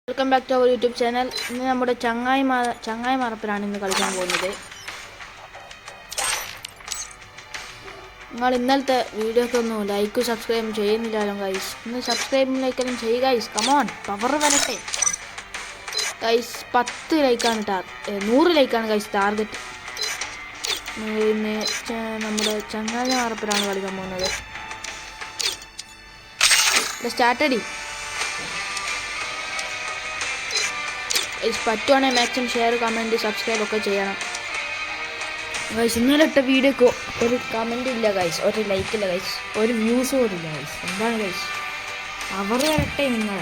Welcome back to our YouTube channel. ഇന്ന് നമ്മുടെ ചങ്ങായി മാറപ്പനാണ് ഇന്ന് കളിക്കാൻ പോകുന്നത്. നിങ്ങൾ ഇന്നലത്തെ വീഡിയോക്ക് ഒന്നും ലൈക്കും സബ്സ്ക്രൈബും ചെയ്യുന്നില്ലല്ലോ ഗൈസ്. ഇന്ന് സബ്സ്ക്രൈബും ലൈക്കെല്ലാം ചെയ്യുക ഗൈസ്. കമോൺ, പവർ വരട്ടെ ഗൈസ്. 10 ലൈക്കാണ് 100 ലൈക്കാണ് ഗൈസ് ടാർഗറ്റ്. ഇന്ന് നമ്മുടെ ചങ്ങായി മാറപ്പനാണ് കളിക്കാൻ പോകുന്നത്. സ്റ്റാർട്ടടി പറ്റുവാണെങ്കിൽ മാക്സിമം ഷെയർ, കമൻറ്റ്, സബ്സ്ക്രൈബ് ഒക്കെ ചെയ്യണം ഗൈസ്. ഇന്നലെ ഇട്ട വീഡിയോക്ക് ഒരു കമൻറ്റ് ഇല്ല ഗൈസ്, ഒരു ലൈക്ക് ഇല്ല ഗൈസ്, ഒരു വ്യൂസ് പോലും ഇല്ല ഗൈസ്. എന്താണ് ഗൈസ്? അവർ വരട്ടെ നിങ്ങൾ.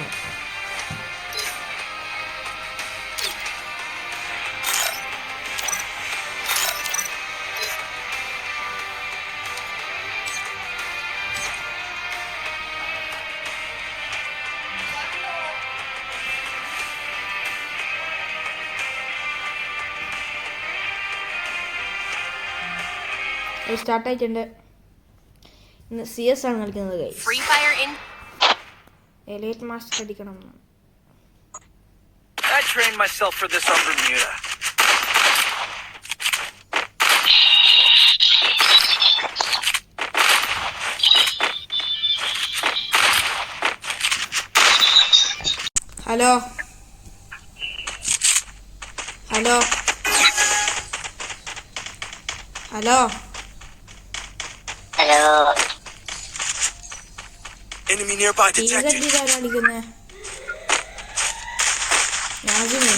സ്റ്റാർട്ട് ആയിട്ടുണ്ട്. ഇന്ന് CS ആണ് കളിക്കുന്നത് ഗൈസ്. എലൈറ്റ് മാസ്റ്റർ അടിക്കണം. I trained myself for this on Bermuda. Hello hello hello Hello. Enemy nearby detected. കളിക്കുന്നേ രാജുവിന്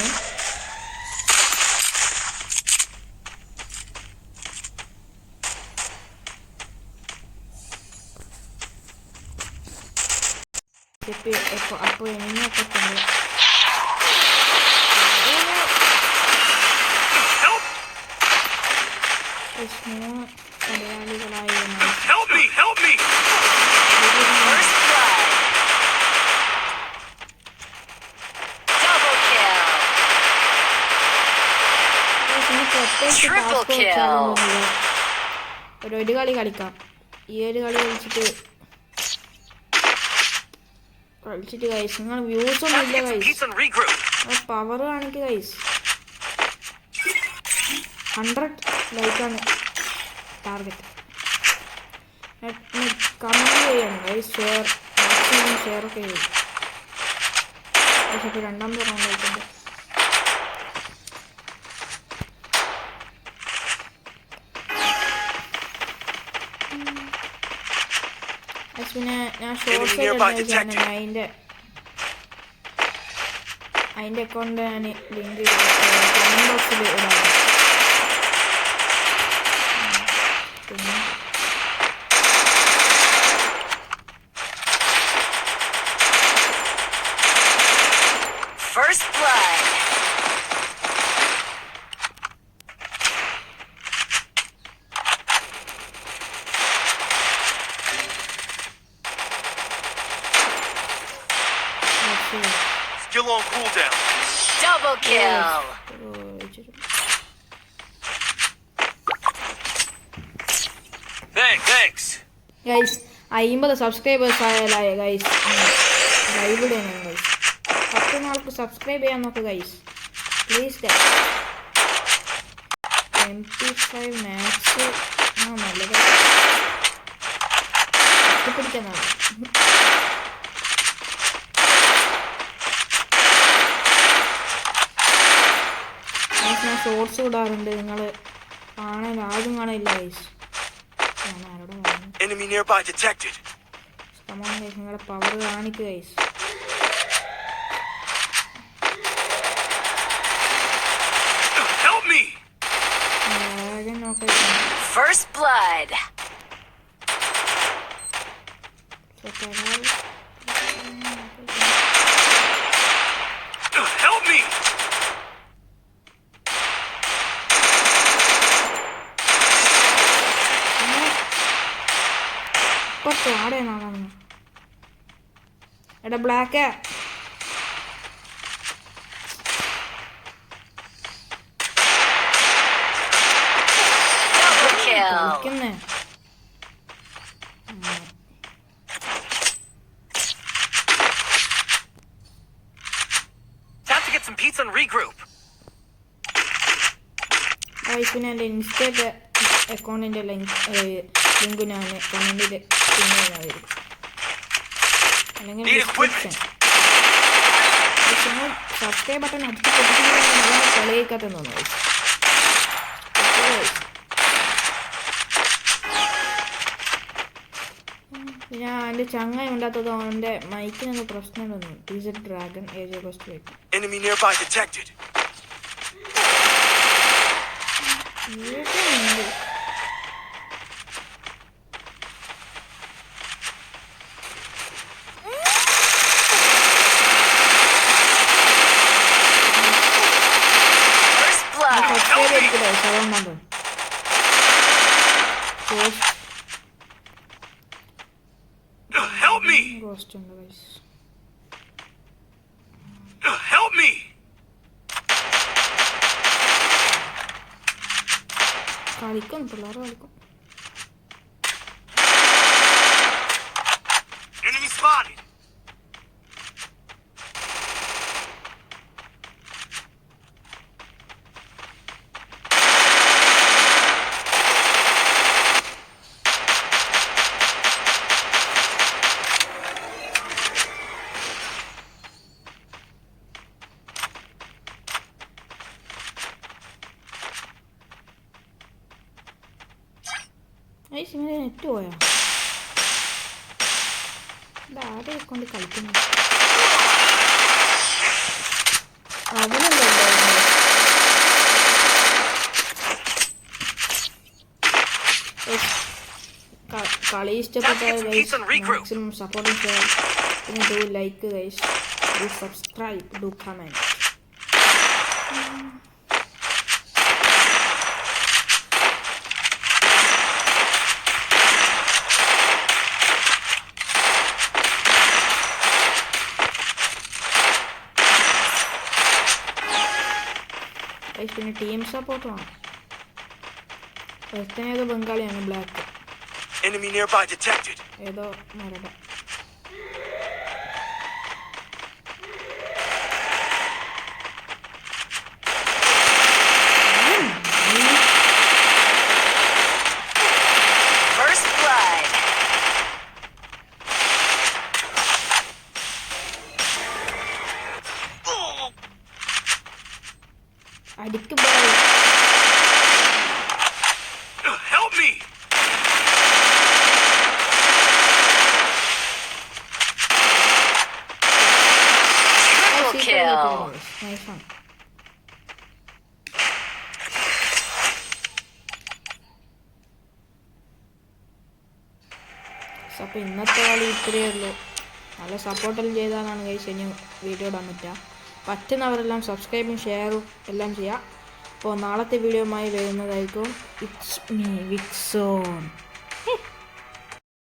അപ്പൊ എന്നെയൊക്കെ തന്നെ മലയാളികളായ Help me! Help me! First blood. Double kill. Triple kill. ഒരു കളി കളിക്കാം. ഈ ഒരു കളി കളിച്ചിട്ട് ഗൈസ് നിങ്ങൾ വ്യൂസ് ഒന്നും ഇല്ല ഗൈസ്. പവർ കാണിക്കുക ഗൈസ്. 100 ലൈക്കാണ് ടാർഗറ്റ്. കമൻറ്റ് ചെയ്യണം ഗൈസ്, ഷെയർ ഒക്കെ ചെയ്യും. പക്ഷേ രണ്ടാമത്തെ റൗണ്ട് ആയിട്ടുണ്ട്. പിന്നെ ഞാൻ ഷോർട്സ് അതിൻ്റെ അക്കൗണ്ട് ഞാൻ ലിങ്ക് കമൻറ്റ് ബോക്സിൽ ഇടാം. പിന്നെ First blood. Skill on cooldown. Double kill. Thanks. Guys 50 subscribers ആയാലായ ഗൈസ്. ലൈവ് ഇടാനാണ് ഗൈസ്. 10 നാൾക്ക് സബ്സ്ക്രൈബ് ചെയ്യാൻ നോക്കുക guys, please guys. MP5 max നല്ലത് പിടിക്കുന്നതാണ്. ഞാൻ ഷോർട്സ് ഇടാറുണ്ട്, നിങ്ങൾ ആരും കാണില്ല ഗൈസ്. ഞാൻ ആരോട് പറഞ്ഞു? Enemy nearby detected. Come on guys, നിങ്ങളുടെ പവർ കാണിക്കുക guys. Help me. First blood. Help me. എടാ ബ്ലാക്ക് കളിക്കുന്നേ. some pizza and regroup. Guys പിന്നെ എൻ്റെ ഇൻസ്റ്റയുടെ അക്കൗണ്ടിൻ്റെ ലിങ്ക് ഞാൻ കമൻറ്റിൽ വരും അല്ലെങ്കിൽ ഡിസ്ക്രിപ്ഷൻ. നിങ്ങൾ സബ്സ്ക്രൈബ് ബട്ടൺ അടിച്ച് പൊട്ടിക്കുന്നത് കളിയേക്കാത്ത തോന്നുന്നു. ഞാൻ എൻ്റെ ചങ്ങായി ഉണ്ടാത്തത് എൻ്റെ മൈക്കിനൊന്ന് പ്രശ്നം തോന്നി. Teaser dragon age first wait. Enemy nearby detected. First blood. Help me! Help me! കളിക്കും പിള്ളേർ കളിക്കും. Enemy spotted. ഇങ്ങനെ നെറ്റ് പോയാ ഇതാരെ കൊണ്ട് കളിക്കുന്നു. അവനല്ലോ കളി ഇഷ്ടപ്പെട്ടാൽ മാക്സിമം സപ്പോർട്ട് ഷെയർ പിന്നെ do like guys, do subscribe, do comment. പിന്നെ ടീം സപ്പോർട്ട് വേണം. ഏതോ ബംഗാളിയാണ് ബ്ലാക്ക്. Enemy nearby detected. ഏതോ മരട. First blood. അടിക്ക് Help me! Triple kill. നൈസാണ്. അപ്പോൾ ഇന്നത്തെ കളി ഇത്രയേ ഉള്ളൂ. നല്ല സപ്പോർട്ടെല്ലാം ചെയ്താലാണ് ഗൈസ് ഇനി വീഡിയോ ഇടാൻ പറ്റുന്നവരെല്ലാം സബ്സ്ക്രൈബും ഷെയറും എല്ലാം ചെയ്യുക. അപ്പോൾ നാളത്തെ വീഡിയോയുമായി വരുന്നതായിരിക്കും. It's me വിക്സോൺ.